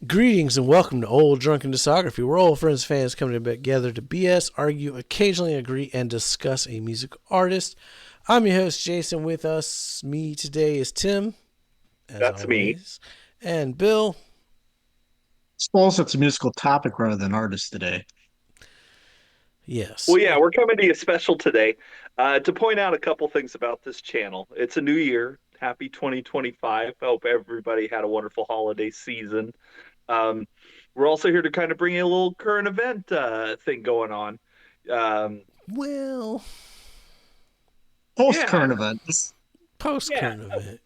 Greetings and welcome to Old Drunken Discography. We're old friends, fans coming together to BS, argue, occasionally agree, and discuss a music artist. I'm your host, Jason. With me today is Tim, as That's me. always, and Bill. Suppose it's a musical topic rather than artist today. Yes. Well, yeah, we're coming to you special today to point out a couple things about this channel. It's a new year. Happy 2025. I hope everybody had a wonderful holiday season. Um, we're also here to kind of bring you a little current event thing going on. Um, Well, Post yeah, current events. post yeah. current event.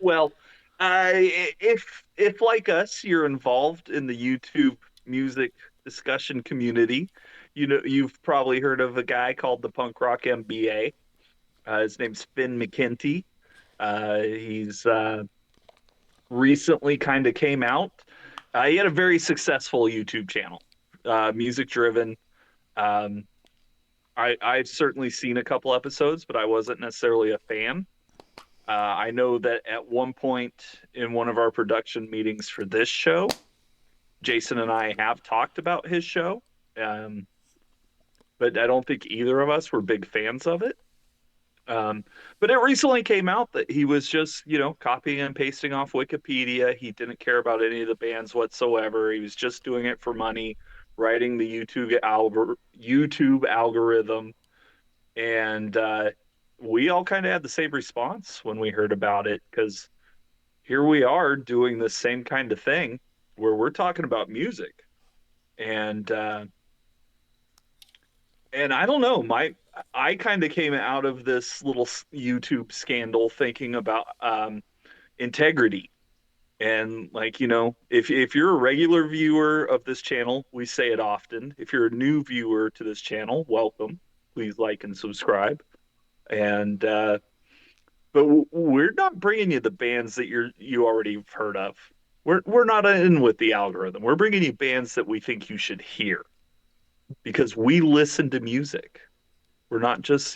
Well, if like us, you're involved in the YouTube music discussion community, you've probably heard of a guy called the Punk Rock MBA. His name's Finn McKenty. He's recently kind of came out. He had a very successful YouTube channel, music driven. Um, I've certainly seen a couple episodes, but I wasn't necessarily a fan. I know that at one point in one of our production meetings for this show, Jason and I have talked about his show, um, but I don't think either of us were big fans of it. Um, but it recently came out that he was just, copying and pasting off Wikipedia. He didn't care about any of the bands whatsoever. He was just doing it for money, writing the YouTube algorithm, and we all kind of had the same response when we heard about it because here we are doing the same kind of thing where we're talking about music, and I don't know, I kind of came out of this little YouTube scandal thinking about integrity. And like, if you're a regular viewer of this channel, we say it often. If you're a new viewer to this channel, welcome. Please like and subscribe. And but we're not bringing you the bands that you already heard of. We're not in with the algorithm. We're bringing you bands that we think you should hear because we listen to music. We're not just,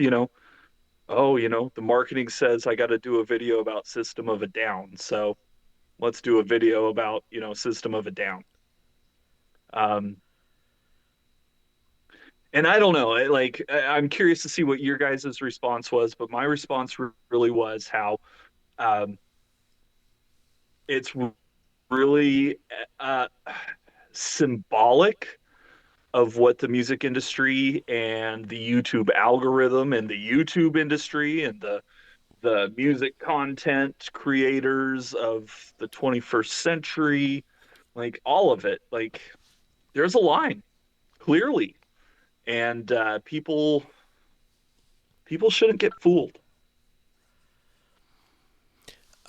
oh, the marketing says I got to do a video about System of a Down. So let's do a video about, System of a Down. Um, and I don't know, I'm curious to see what your guys' response was, but my response really was how um, it's really symbolic of what the music industry and the YouTube algorithm and the YouTube industry and the music content creators of the 21st century, like all of it, like there's a line clearly, and people shouldn't get fooled.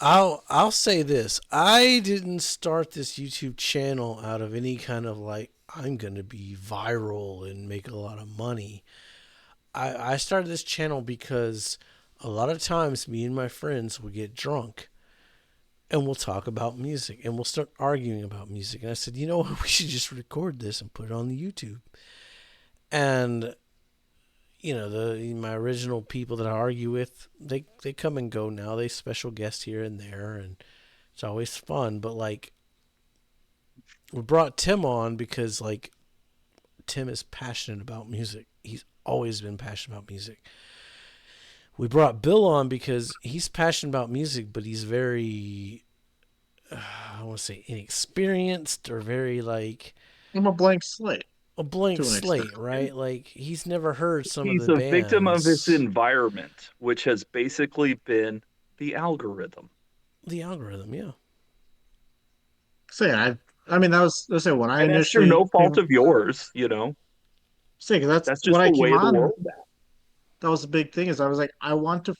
I'll say this. I didn't start this YouTube channel out of any kind of like I'm gonna be viral and make a lot of money. I started this channel because a lot of times me and my friends will get drunk and we'll talk about music and we'll start arguing about music. And I said, you know what, we should just record this and put it on the YouTube. And my original people that I argue with, they come and go now. They special guest here and there, and it's always fun. But like, we brought Tim on because like Tim is passionate about music. He's always been passionate about music. We brought Bill on because he's passionate about music, but he's very, I want to say, inexperienced or very like I'm a blank slate a blank to an extent. slate, right? Like he's never heard some of He's the a victim of his bands, environment, which has basically been the algorithm. the algorithm, yeah. Say I mean that was let's say when I And that's through initially no fault came of yours, say 'cause that's That's when just I the came way of the on. world. That was the big thing is I was like I want to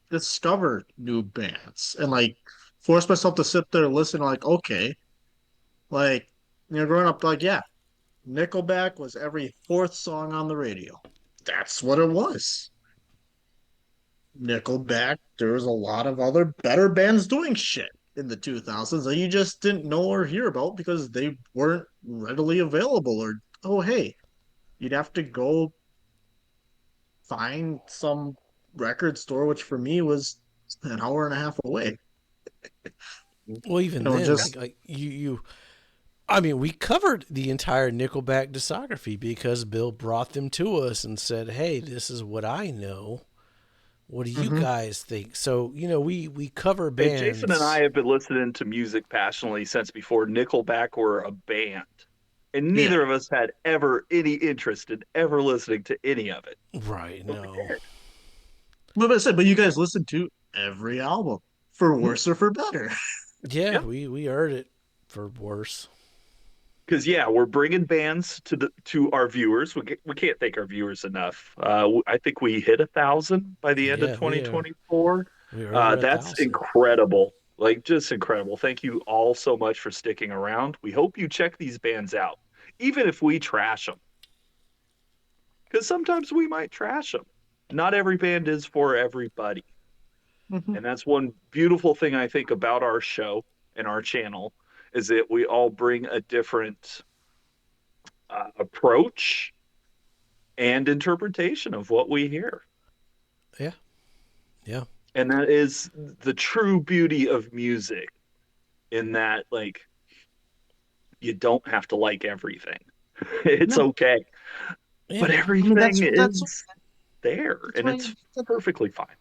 discover new bands and like force myself to sit there and listen. Like okay, like growing up, like yeah, Nickelback was every fourth song on the radio. That's what it was. Nickelback, there was a lot of other better bands doing shit in the 2000s that you just didn't know or hear about because they weren't readily available. Or, oh, hey, you'd have to go find some record store, which for me was an hour and a half away. Well, even then, Just I mean, we covered the entire Nickelback discography because Bill brought them to us and said, "Hey, this is what I know. What do you hmm guys think?" So, we cover And Jason and I bands. have been listening to music passionately since before Nickelback were a band. And yeah. neither of us had ever any interest in ever listening to any of it. Right, But we no. But I said, but you guys listen to every album for did. worse or for better. Yeah, Yeah. we heard it for worse. Because yeah, we're bringing bands to our viewers. We can't thank our viewers enough. I think we hit 1,000 by the end of Yeah, we 2024. we're over a That's thousand. incredible. Like just incredible. Thank you all so much for sticking around. We hope you check these bands out, even if we trash them, because sometimes we might trash them. Not every band is for everybody, hmm and that's one beautiful thing I think about our show and our channel is that we all bring a different approach and interpretation of what we hear. Yeah, yeah. And that is the true beauty of music, in that, like, you don't have to like everything. It's No, okay. But Yeah. I mean everything is there that's and why it's perfectly fine.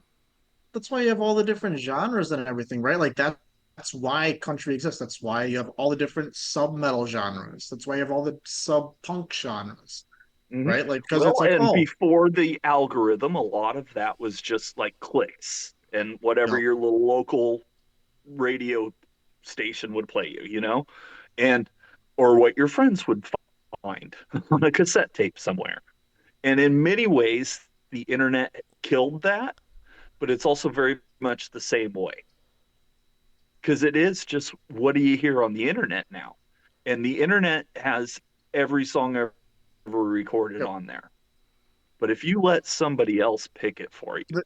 that's why you have all the different genres and everything, right? Like that's why country exists. That's why you have all the different sub metal genres. That's why you have all the sub punk genres, Hmm. right? Like because it's Well, like, and oh, before the algorithm, a lot of that was just like clicks and whatever no, your little local radio station would play you, and or what your friends would find on a cassette tape somewhere. And in many ways, the internet killed that, but it's also very much the same way because it is just what do you hear on the internet now? And the internet has every song ever recorded yep. on there. But if you let somebody else pick it for you, The,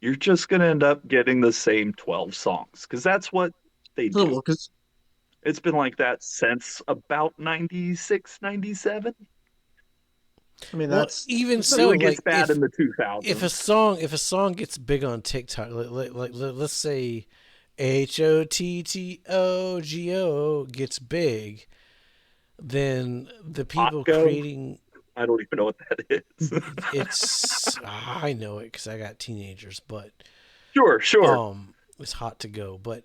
you're just going to end up getting the same 12 songs because that's what they do. well, because It's been like that since about 96, 97. I mean Well, that's even it's It like so, really gets like bad in the 2000s. if a song gets big on TikTok, let's say HOTTOGO gets big, then the people Otgo, creating I don't even know what that is. I know it because I got teenagers, but Sure, sure. it's hot to go, but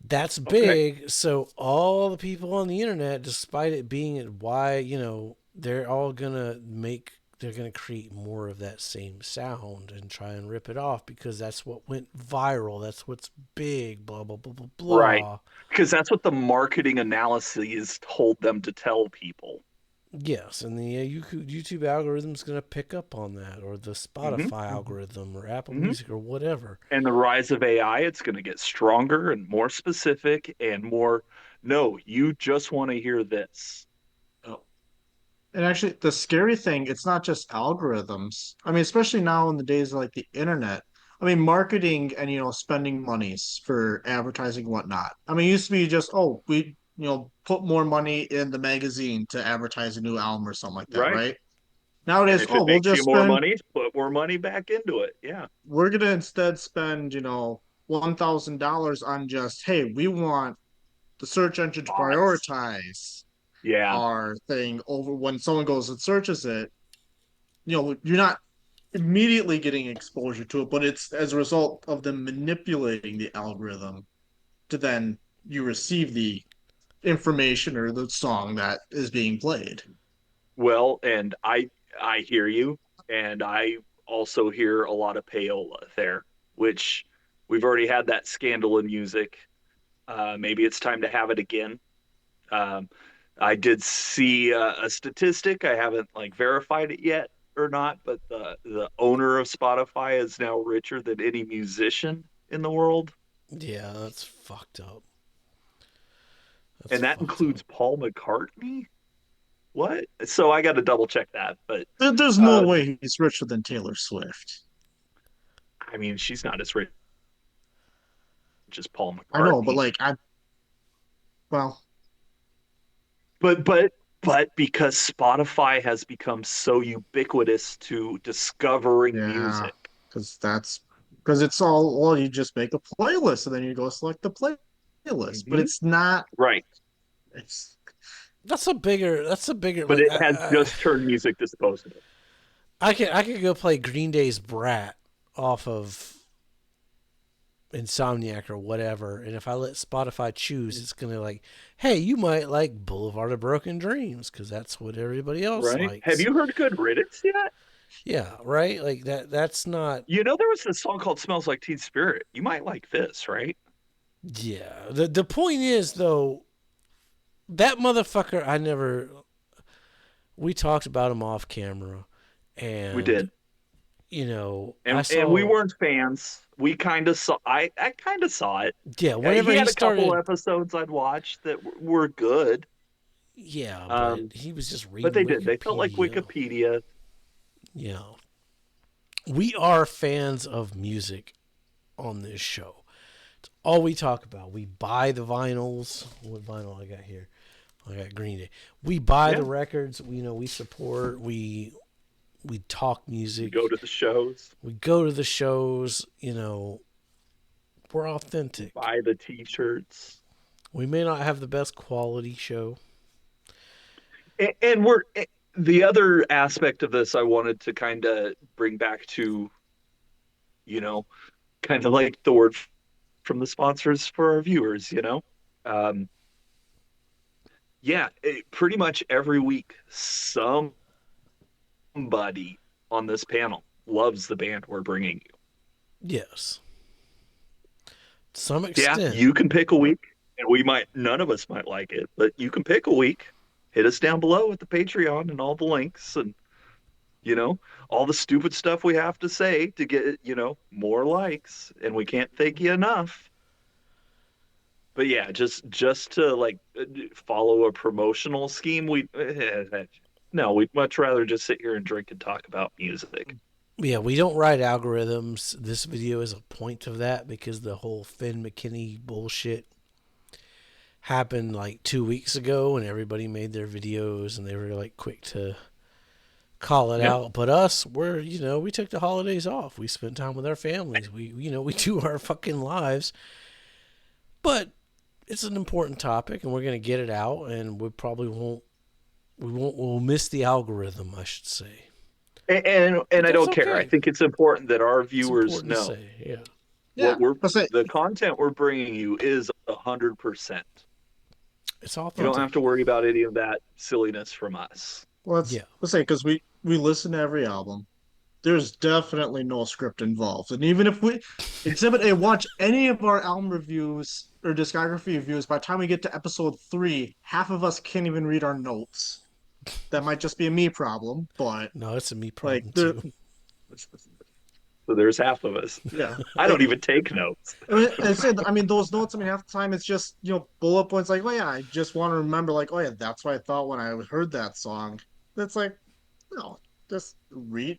that's Okay. big. So all the people on the internet, despite it being why they're all they're gonna create more of that same sound and try and rip it off because that's what went viral. That's what's big. Blah blah blah blah Right. blah. Because that's what the marketing analyses told them to tell people. Yes, and the YouTube algorithm is gonna pick up on that, or the Hmm. Spotify algorithm, or Apple Hmm. Music, or whatever. And the rise of AI, it's going to get stronger and more specific and more. No, you just want to hear this. oh. And actually, the scary thing, it's not just algorithms. I mean, especially now in the days of like the internet. I mean, marketing and spending monies for advertising and whatnot. I mean, it used to be just, oh, we put more money in the magazine to advertise a new album or something like that, Right. right? And Nowadays, if oh, it we'll makes just you more spend. money, put more money back into it. Yeah. We're gonna instead spend, $1,000 on just, hey, we want the search engine to Bots. prioritize Yeah. our thing over when someone goes and searches it. You're not immediately getting exposure to it, but it's as a result of them manipulating the algorithm to then you receive the information or the song that is being played. Well, and I hear you, and I also hear a lot of payola there, which we've already had that scandal in music. Maybe it's time to have it again. Um, I did see a statistic. I haven't like verified it yet or not, but the owner of Spotify is now richer than any musician in the world, Yeah, that's fucked up. That's and that fucked up. includes Paul McCartney. What? So I got to double check that, but There's no uh, way he's richer than Taylor Swift. I mean, she's not as rich as Paul I know, but McCartney, like well, but because Spotify has become so ubiquitous to discovering yeah, music. because it's all well, you just make a playlist and then you go select the playlist. playlist, but Hmm. it's not. Right. It's That's a bigger But like it has just turned music disposable. I could go play Green Day's Brat off of Insomniac or whatever, and if I let Spotify choose, it's gonna like, hey, you might like Boulevard of Broken Dreams because that's what everybody else Right. Have likes. you heard Good Riddance yet? Yeah, right. Like that. That's not. You know, there was this song called Smells Like Teen Spirit. You might like this, right? Yeah. The point is though, that motherfucker. I never. We talked about him off camera, We and did. I And we saw. weren't fans. We kind of saw, I kind of saw it. Yeah, whenever He he had a couple started. episodes I'd watched that were good. Yeah, but Um, he was just but reading they did. They felt like Wikipedia. Wikipedia. Yeah, we are fans of music on this show. It's all we talk about. We buy the vinyls. What vinyl I got here? I got Green Day. We buy Yeah. the records. We support. We talk We go music. to the shows, We go to the shows. We're authentic. buy the T-shirts, We may not have the best quality show. and the other aspect of this I wanted to kind of bring back to, you know, kind of like the word from the sponsors for our viewers. Um, yeah, pretty much every week somebody on this panel loves the band we're bringing you. Yes, to some Yeah, extent. you can pick a week, and none of us might like it, but you can pick a week. Hit us down below at the Patreon and all the links and, you know, all the stupid stuff we have to say to get, more likes, and we can't thank you enough. But yeah, just to like follow a promotional scheme, no, we'd much rather just sit here and drink and talk about music. Yeah, we don't write algorithms. This video is a point of that because the whole Finn McKinney bullshit happened like 2 weeks ago and everybody made their videos and they were like quick to call it Yeah. out. But us, we took the holidays off. We spent time with our families. We do our fucking lives. But it's an important topic and we're going to get it out and we'll miss the algorithm, I should say. And But I that's don't care. I okay. think it's important that our It's viewers important to know say. Yeah. Yeah. Let's say the content we're bringing you is 100%. It's You don't have authentic. to worry about any of that silliness from us. Yeah. let's say because we listen to every album. There's definitely no script involved, and even if we exhibit a watch any of our album reviews or discography reviews, by the time we get to episode 3, half of us can't even read our notes. That might just be a me problem, but No, it's a me like problem the too. So there's half of us. yeah, I don't even take notes. I mean, those notes. I mean, half the time it's just bullet points. Like, oh yeah, I just want to remember. Like, oh yeah, that's what I thought when I heard that song. That's like, no, just read,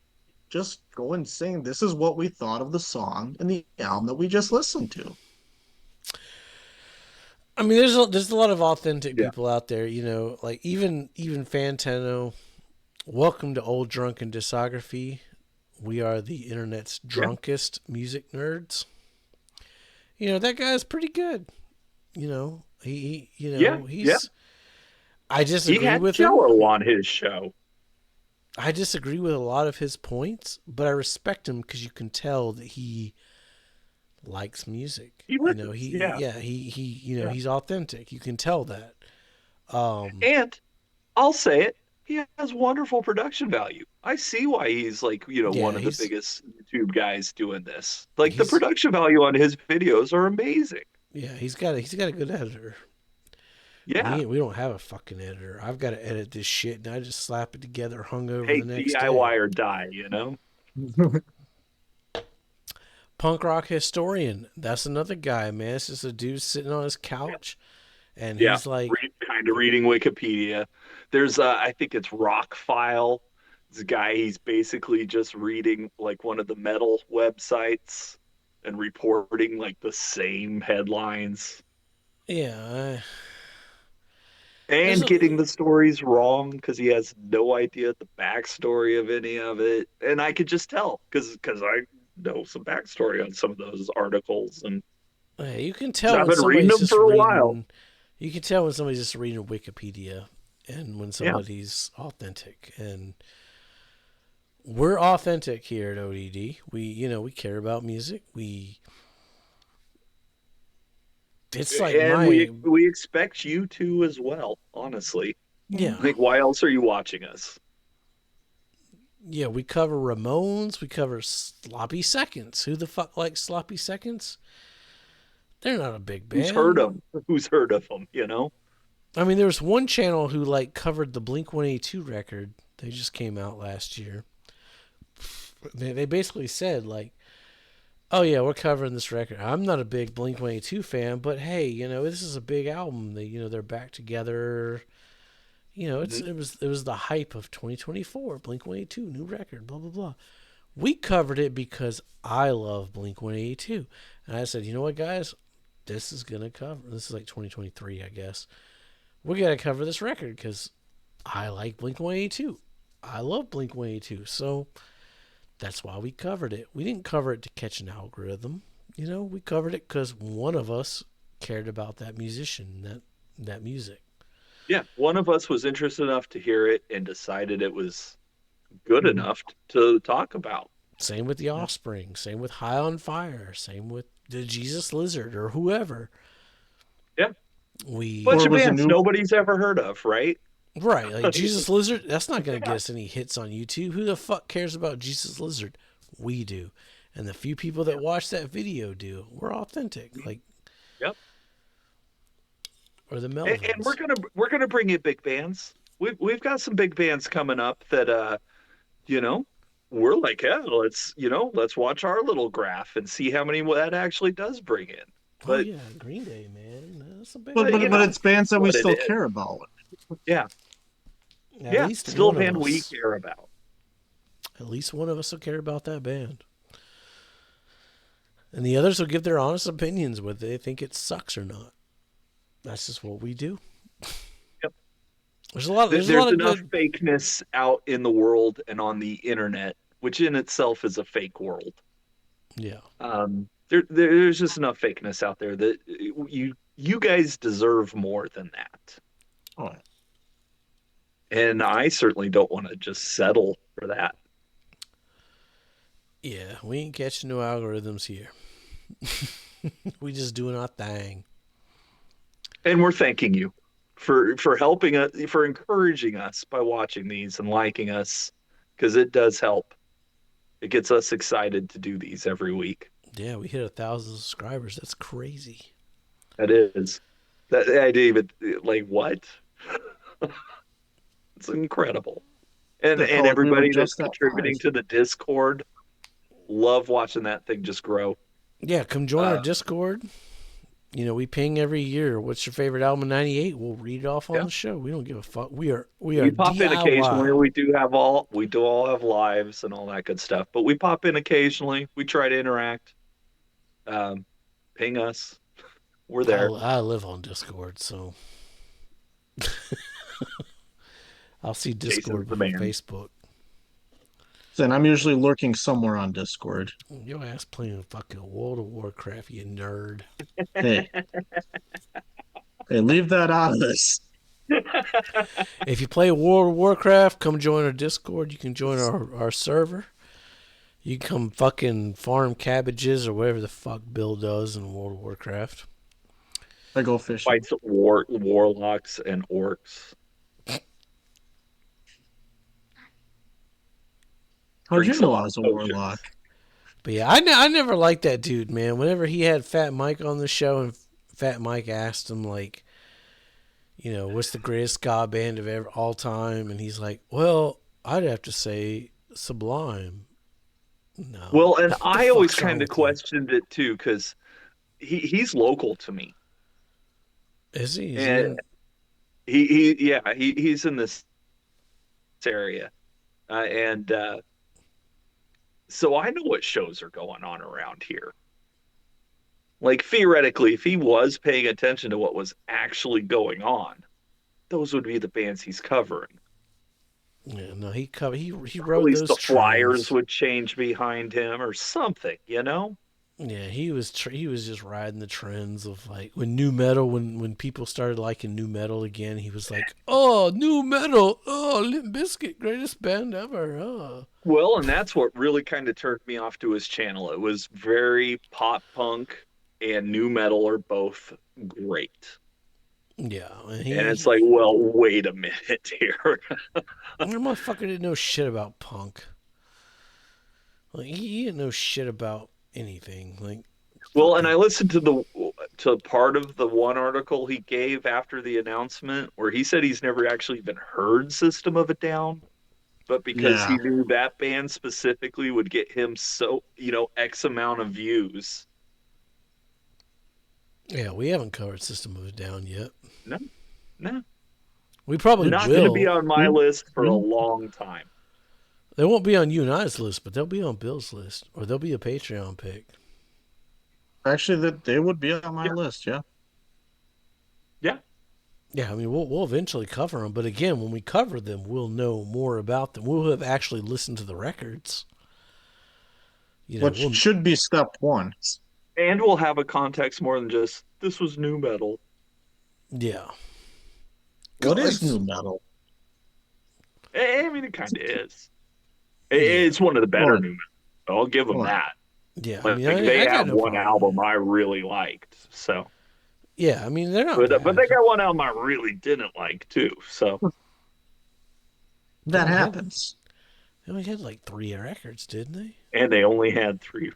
just go and sing. This is what we thought of the song and the album that we just listened to. I mean, there's a lot of authentic Yeah. people out there. Like even Fantano. Welcome to Old Drunken Discography. We are the internet's Yeah. drunkest music nerds. That guy's pretty good. Yeah. Yeah. He's. I He disagree had with him. Jello on his show. I disagree with a lot of his points, but I respect him because you can tell that he likes music. He listens. He Yeah. yeah Yeah. he's authentic. You can tell that. Um, And I'll say it, he has wonderful production value. I see why he's like, yeah, one of the he's biggest YouTube guys doing this. Like the he's production value on his videos are amazing. yeah he's got a good editor. Yeah. We don't have a fucking editor. I've got to edit this shit, and I just slap it together, hungover Hey, the next day. DIY or die. Punk rock historian. That's another guy, man. It's just a dude sitting on his couch, and Yeah. he's like, Kind of reading Wikipedia. There's I think it's Rockfile. This guy, he's basically just reading like one of the metal websites and reporting like the same headlines yeah. There's and a, getting the stories wrong because he has no idea the backstory of any of it. And I could just tell because I know some backstory on some of those articles, and Yeah, you can 'Cause tell I've when been reading somebody's them just for a while. reading. You can tell when somebody's just reading Wikipedia, and when Yeah. somebody's authentic. And we're authentic here at ODD. We care about music. It's like And my we expect you to as well, honestly. yeah. Like, why else are you watching us? Yeah, we cover Ramones. We cover Sloppy Seconds. Who the fuck likes Sloppy Seconds? They're not a big Who's heard band. of Who's heard of them? You know? I mean, there was one channel who like covered the Blink 182 record. They just came out last year. They basically said like, "Oh yeah, we're covering this record." I'm not a big Blink 182 fan, but hey, this is a big album. They're back together. Mhm. It was the hype of 2024. Blink 182 new record. Blah blah blah. We covered it because I love Blink 182, and I said, you know what, guys, this is gonna cover. This is like 2023, I guess. We gotta cover this record because I like Blink 182. I love Blink 182, so that's why we covered it. We didn't cover it to catch an algorithm. We covered it because one of us cared about that musician, that music. Yeah. One of us was interested enough to hear it and decided it was good Mhm. enough to talk about. Same with The Offspring. Same with High on Fire. Same with the Jesus Lizard or whoever. Yeah. We Bunch Or of was a bands new nobody's ever heard of, right? right like Jesus Lizard. That's not gonna get us any hits on YouTube. Who the fuck cares about Jesus Lizard? We do, and the few people that Yeah. watch that video do. We're authentic. Like Yep. or the And Melvins. we're gonna bring you big bands. We've got some big bands coming up that you know, we're like, yeah, let's watch our little graph and see how many that actually does bring in. Oh But yeah, Green Day, man. That's a big but one. but but it's bands that we what it still is. care about. Yeah, At yeah, least still a one of band we us. care about. At least one of us will care about that band. And the others will give their honest opinions whether they think it sucks or not. That's just what we do. Yep. There's a lot There's of enough good. fakeness out in the world and on the internet, which in itself is a fake world. Yeah. There's just enough fakeness out there that you guys deserve more than that. Oh, And I certainly don't want to just settle for that. Yeah, we ain't catching no algorithms here. We just doing our thing. And we're thanking you for helping us, for encouraging us by watching these and liking us, because it does help. It gets us excited to do these every week. Yeah, we hit 1,000 subscribers. That's crazy. That is that I didn't even like what? It's incredible. they And thought we were everybody that's just at five. contributing to the Discord, love watching that thing just grow. Yeah, come join our Uh, Discord. We ping every year. What's your favorite album in '98? We'll read it off on yeah. the show. We don't give a fuck. We are We pop in occasionally. DIY. We do all have lives and all that good stuff. But we pop in occasionally. We try to interact. Um, Ping us. We're I, there. I live on Discord, so I'll see Jason's Discord the before man. Facebook. And I'm usually lurking somewhere on Discord. Your ass playing fucking World of Warcraft, you nerd. Hey, hey, leave that out of this. If you play World of Warcraft, come join our Discord. You can join our server. You can come fucking farm cabbages or whatever the fuck Bill does in World of Warcraft. I go fishing. Fights warlocks and orcs. How'd you Drinks a know I lot was a of potions. warlock? But yeah, I never liked that dude, man. Whenever he had Fat Mike on the show and Fat Mike asked him, like, what's the greatest ska band of all time? And he's like, well, I'd have to say Sublime. No. Well, and What the I always fuck's wrong kind of with you? questioned it too, because he's local to me. Is he? Is he And in? he's in this area. And So I know what shows are going on around here. Like theoretically, if he was paying attention to what was actually going on, those would be the bands he's covering. Yeah, no, he At rode least those the flyers trains. would change behind him or something, you know? Yeah, he was just riding the trends of like when new metal when people started liking new metal again. He was like, "Oh, new metal! Oh, Limp Bizkit, greatest band ever!" Oh. Well, and that's what really kind of turned me off to his channel. It was very pop punk and new metal are both great. Yeah, and And it's like, well, wait a minute here. that motherfucker didn't know shit about punk. Like he didn't know shit about anything. Like Well, and I fucking listened to the to part of the one article he gave after the announcement where he said he's never actually even heard System of a Down, but because Yeah. he knew that band specifically would get him so, X amount of views. yeah, we haven't covered System of a Down yet. No, no, We probably not going to be will. on my Mm, list for a mm. long time. They won't be on you and I's list, but they'll be on Bill's list, or they'll be a Patreon pick. Actually, that they would be on my Yeah, list. Yeah. yeah. Yeah, I mean, we'll eventually cover them, but again, when we cover them, we'll know more about them. We'll have actually listened to the records. You know, Which we'll should be step one. And we'll have a context more than just this was new metal. yeah. What is Guys. new metal? I mean, it kind of is. Yeah. It's one of the better Or, new metal. I'll give them or that. Yeah. I Like mean, they I got have no one album problem. I really liked, so Yeah, I mean, they're not but bad. they got one album I really didn't like too. So They that only had happens. they only had like 3 records, didn't they? and they only had three.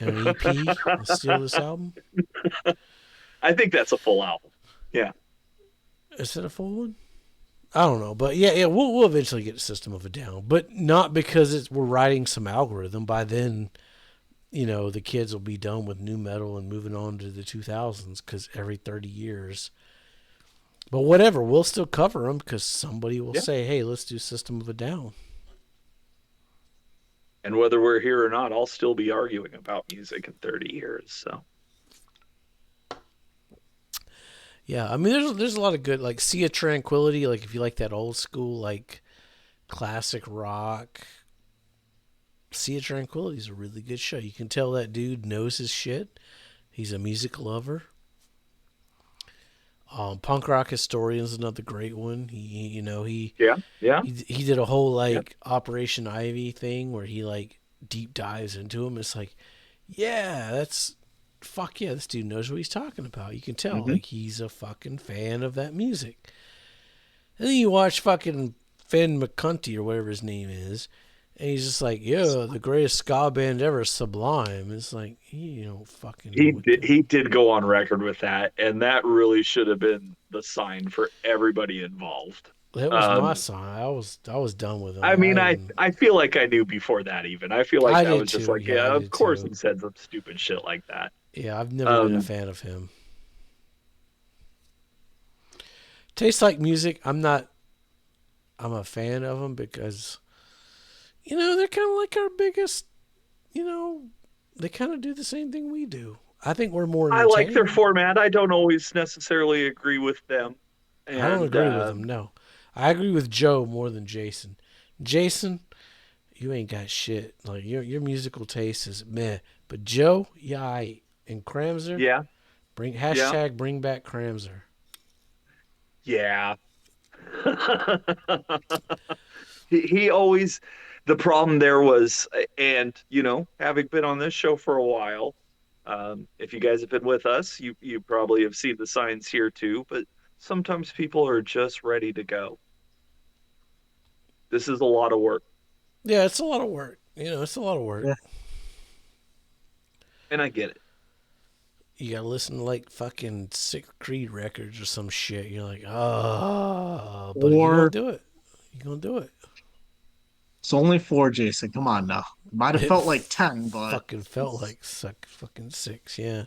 And an EP. Let's steal this album. I think that's a full album. Yeah, Is it a full one? I don't know, but yeah, we'll eventually get a System of a Down, but not because we're writing some algorithm. By then, the kids will be done with new metal and moving on to the 2000s because every 30 years. But whatever, we'll still cover them because somebody will yeah. say, "Hey, let's do System of a Down." And whether we're here or not, I'll still be arguing about music in 30 years. So Yeah, I mean, there's a lot of good like Sea of Tranquility. Like if you like that old school like classic rock, Sea of Tranquility is a really good show. You can tell that dude knows his shit. He's a music lover. Punk Rock Historian is another great one. yeah, yeah, He did a whole yeah. like Operation Ivy thing where he like deep dives into him. It's like, yeah, fuck yeah, this dude knows what he's talking about. You can tell Hmm. like he's a fucking fan of that music. And then you watch fucking Finn McCunty or whatever his name is, and he's just like, yeah, the greatest ska band ever, Sublime. It's like you don't fucking know He what did. the He did go on record with that, and that really should have been the sign for everybody involved. that was my Um, song. I was done with him. I mean, I feel like I knew before that. Even I feel like I that did was just too. like, Yeah, I yeah, of did course too. he said some stupid shit like that. Yeah, I've never been a Um, fan of him. Tastes like music. I'm a fan of them because they're kind of like our biggest. You know, they kind of do the same thing we do. I think we're more I like their entertaining. format. I don't always necessarily agree with them, I don't and agree with them. No, I agree with Joe more than Jason. Jason, you ain't got shit. Like your musical taste is meh. But Joe, yeah, and Cramser, yeah, bring yeah, hashtag bring back Cramser. yeah. He always the problem there was, and having been on this show for a while, if you guys have been with us, you probably have seen the signs here too. But sometimes people are just ready to go. This is a lot of work, Yeah, it's a lot of work. It's a lot of work. Yeah. and I get it. You gotta listen to like fucking Sixth Creed records or some shit. You're like, ah, but you're gonna Or do it. You're gonna do it. it's only four, Jason. Come on now. Might have It felt like 10, but fucking felt like fucking six, yeah.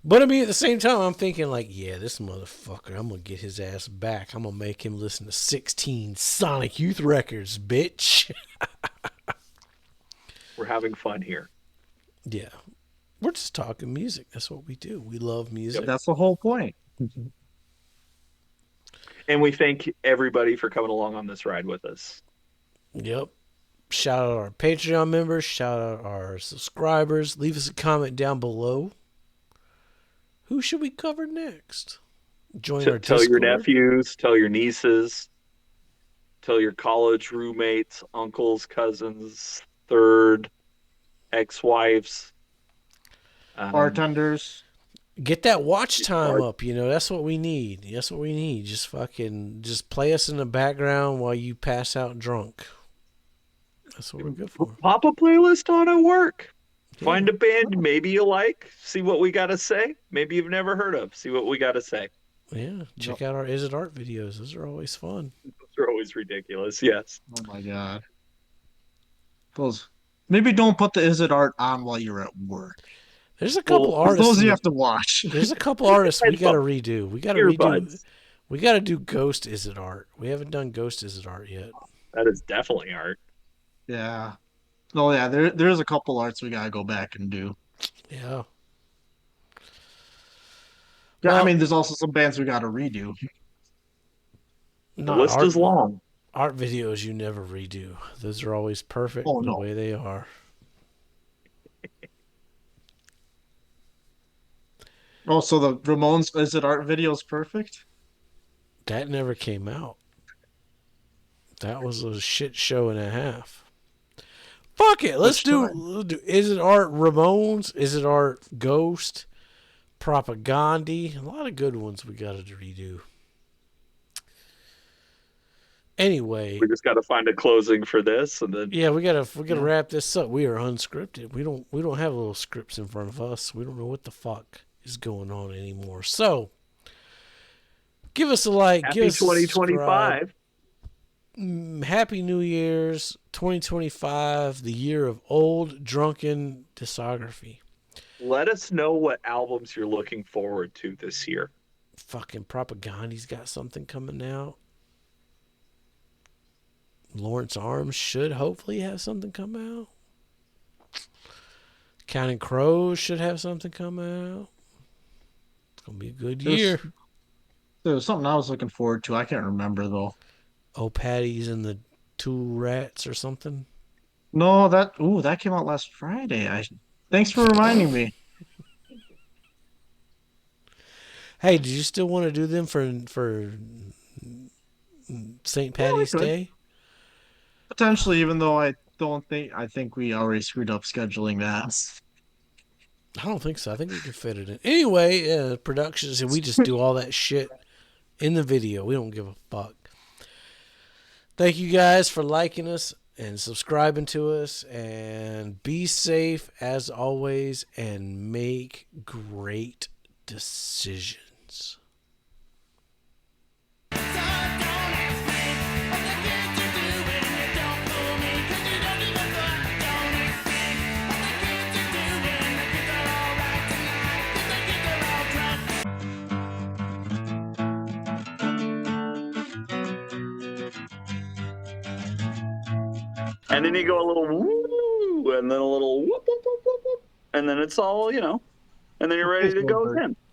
But I mean, at the same time, I'm thinking like, yeah, this motherfucker, I'm gonna get his ass back. I'm gonna make him listen to 16 Sonic Youth records, bitch. We're having fun here. Yeah, we're just talking music. That's what we do. We love Yep. music. that's the whole point. And we thank everybody for coming along on this ride with us. Yep. Shout out our Patreon members. Shout out our subscribers. Leave us a comment down below. Who should we cover next? Join our Tell your Discord. nephews, tell your nieces, tell your college roommates, uncles, cousins, third, ex-wives. Bartenders. Get that watch time up, that's what we need. That's what we need. Just play us in the background while you pass out drunk. That's what we're good for. Pop a playlist on at work. Yeah. Find a band maybe you like. See what we got to say. Maybe you've never heard of. See what we got to say. Yeah, check out our Is It Art videos. Those are always fun. Those are always ridiculous, yes. Oh my god. Those. Maybe don't put the Is It Art on while you're at work. There's a couple artists. Those you have to watch. There's a couple artists we got to redo. We got to redo. Earbuds. We got to do Ghost Is It Art. We haven't done Ghost Is It Art yet. That is definitely art. Yeah. Oh yeah, there's a couple arts we gotta go back and do. Yeah. Yeah, Well, I mean, there's also some bands we gotta redo. The list is long. Art videos you never redo. Those are always perfect the way they are. Oh, so the Ramones Is It Art video is perfect? That never came out. That was a shit show and a half. Fuck it. Let's do Is It Art Ramones? Is It Art Ghost? Propaganda? A lot of good ones we got to redo. Anyway, we just got to find a closing for this, and then we gotta wrap this up. We are unscripted. We don't have little scripts in front of us. We don't know what the fuck is going on anymore. So give us a like. Happy give us 2025. Happy New Year's 2025, the year of old drunken discography. Let us know what albums you're looking forward to this year. Fucking Propaganda's got something coming out. Lawrence Arms should hopefully have something come out. Counting Crows should have something come out. It's going to be a good year. There was something I was looking forward to. I can't remember, though. Oh, Patty's and the Two Rats or something? No, that came out last Friday. Thanks for reminding me. Hey, do you still want to do them for St. Patty's Day? Potentially, even though I think we already screwed up scheduling that. I don't think so. I think we can fit it in. Anyway, productions, and we just do all that shit in the video. We don't give a fuck. Thank you guys for liking us and subscribing to us. And be safe as always and make great decisions. And then you go a little woo, and then a little whoop, whoop, whoop, whoop, whoop, and then it's all, and then you're ready to go again.